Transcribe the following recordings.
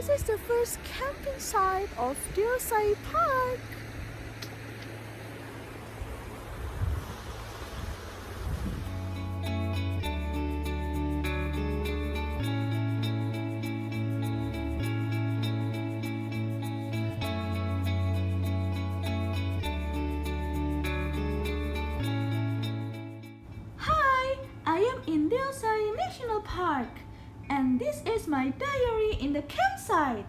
this is the first camping site of Deosai Park. Hi, I am in Deosai National Park, and this is my diary in the campsite.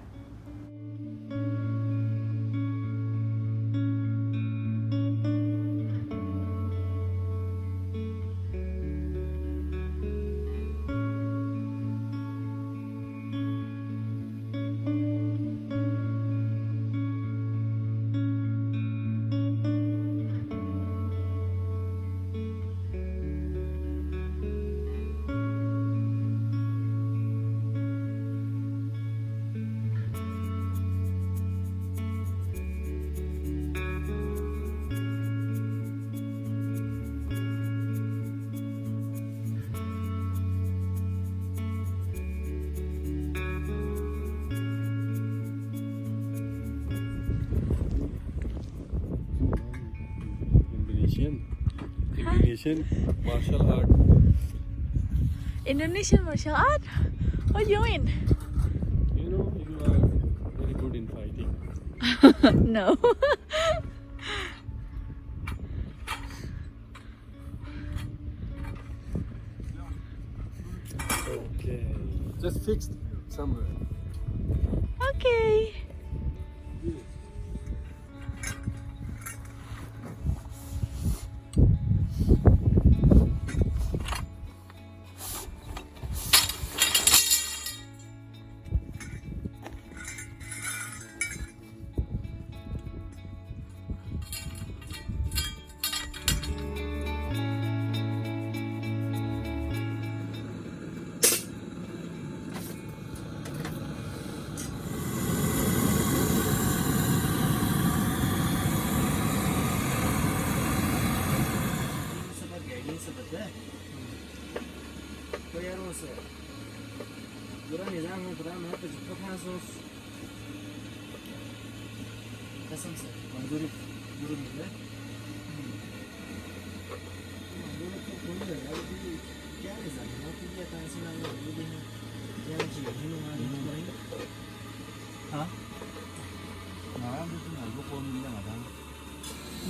Indonesian martial art. Indonesian martial art? What do you mean? You know, you are very good in fighting. No. Okay. Just fixed somewhere. Okay.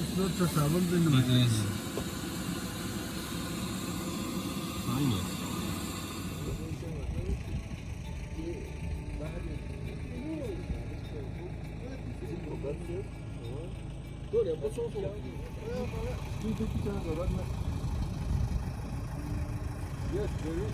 It's not the travel in the Madras. Yes, there is.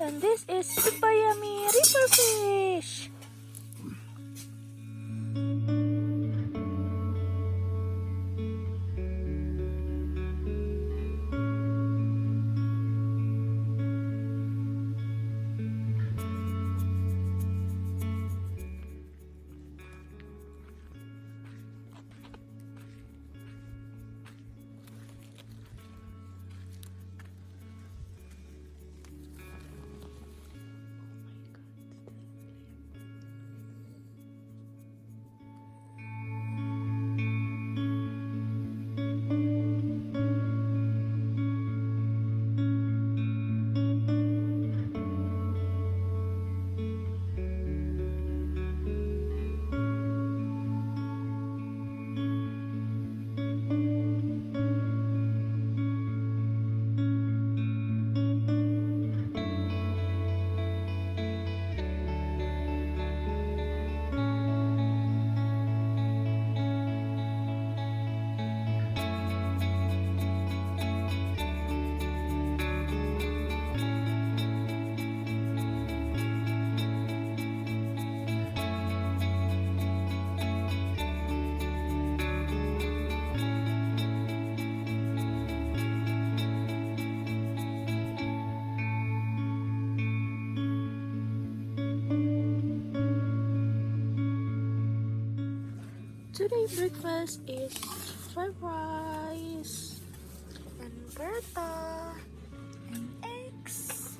And this is Sipayami River Fish. Today breakfast is fried rice and burrata and eggs,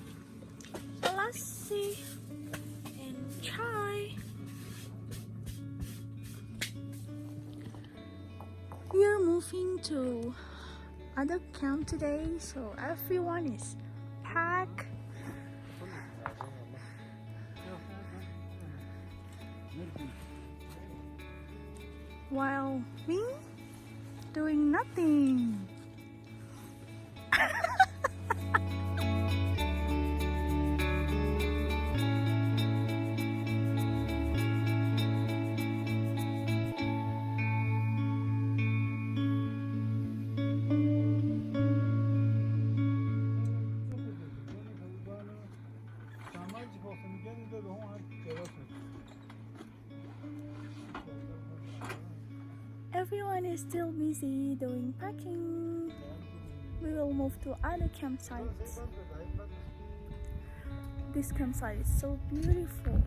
lassi and chai. We are moving to other camp today, so everyone is packed. While me doing nothing. Everyone is still busy doing packing. We will move to other campsites. This campsite is so beautiful.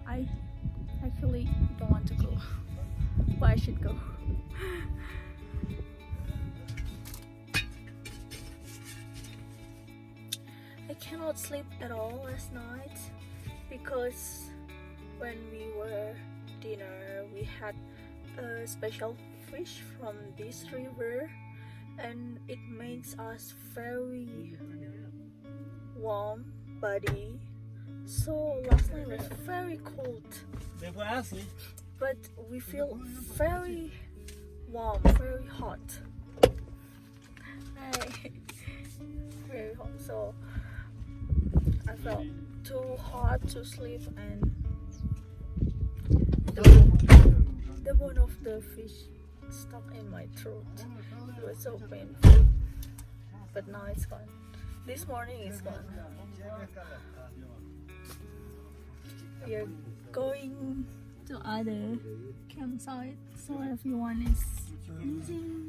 I actually don't want to go, but I should go. I cannot sleep at all last night because when we were dinner we had a special fish from this river and it makes us very warm body. So last night was very cold, but we feel very warm, very hot. Very hot, so I felt too hot to sleep and the bone of the fish stuck in my throat. It was so painful, but now it's gone. This morning it's gone. We are going to other campsite, so everyone is busy.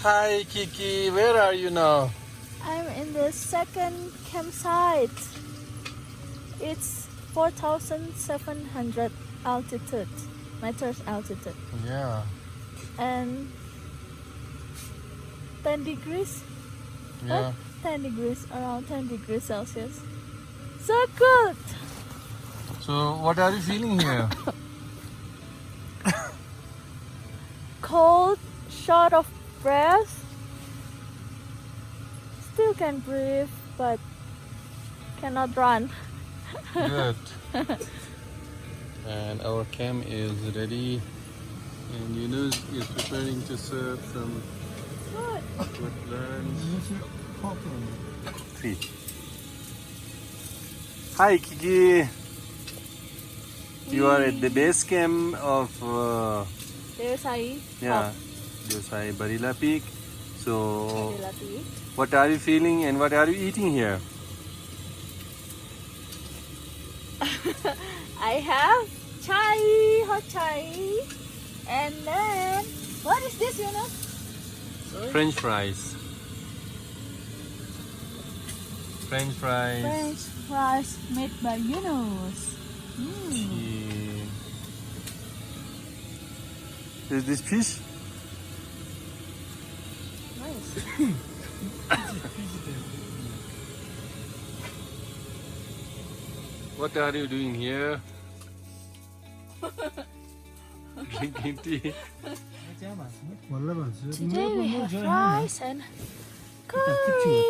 Hi Kiki, where are you now? I'm in the second campsite. It's 4,700 meters altitude, Yeah. and 10 degrees. Yeah. 10 degrees, around 10 degrees Celsius. So good. So what are you feeling here? Cold, short of breath. Still can breathe, but cannot run. Good. And our camp is ready, and Yunus is preparing to serve some Good. good lunch. Three. Hi Kiki. You are at the base camp of There's I. Deosai Barila Peak. So Peak. what are you feeling and what are you eating here? I have chai, hot chai, and then what is this, you know? French fries. French fries. French fries made by Yunus. Yeah. Is this fish? Nice. What are you doing here? Drinking tea. Today we have rice and curry.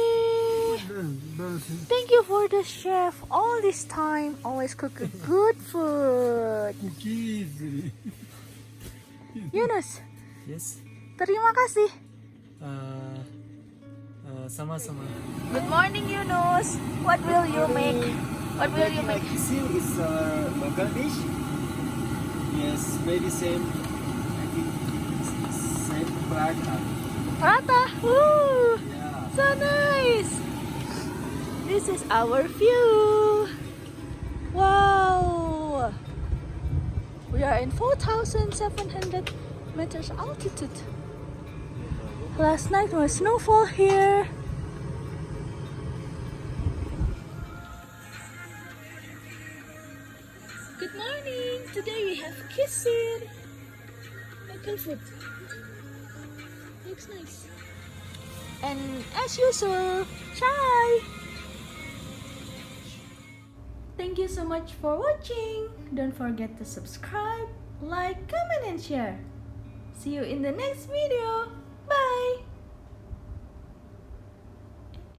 Thank you for the chef all this time. Always cook good food. Yunus, Yes. terima kasih. Sama-sama. Good morning, Yunus. What will you make? What will you make? This is local dish. Yes, very same. I think it's same prata. Prata. Woo! Yeah. So nice. This is our view. Wow. We are in 4,700 meters altitude. Last night was snowfall here. Good morning. Today we have kisir. Local food. Looks nice. And as usual, chai. Thank you so much for watching. Don't forget to subscribe, like, comment, and share. See you in the next video.